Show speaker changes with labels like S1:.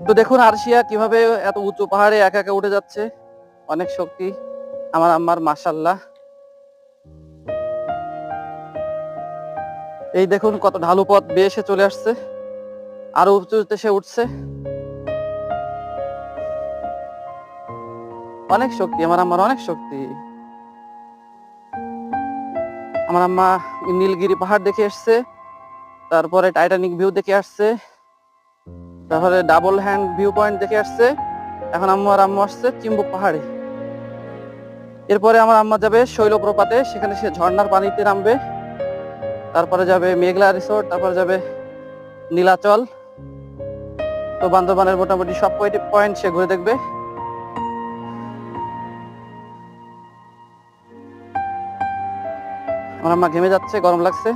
S1: তো দেখুন আরশিয়া কিভাবে এত উঁচু পাহাড়ে একা একা উঠে যাচ্ছে, অনেক শক্তি আমার আম্মার, মাশাআল্লাহ। এই দেখুন কত ঢালু পথ বেয়ে সে চলে আসছে, আরো উঁচুতে সে উঠছে। অনেক শক্তি আমার আম্মার, অনেক শক্তি। আমার আম্মা নীলগিরি পাহাড় দেখে এসছে, তারপরে টাইটানিক ভিউ দেখে আসছে, তারপরে ডাবল হ্যান্ড ভিউ পয়েন্ট দেখে আসছে। এখন আম্মু আসছে চিম্বুক পাহাড়ে। এরপরে আমার আম্মা যাবে শৈলপ্রপাতে, সেখানে সে ঝর্ণার পানিতে নামবে। তারপরে যাবে মেঘলা রিসোর্ট, তারপরে যাবে নীলাচল। তো বান্দরবানের মোটামুটি সব কয়টি পয়েন্ট সে ঘুরে দেখবে। আমার আম্মা ঘেমে যাচ্ছে, গরম লাগছে।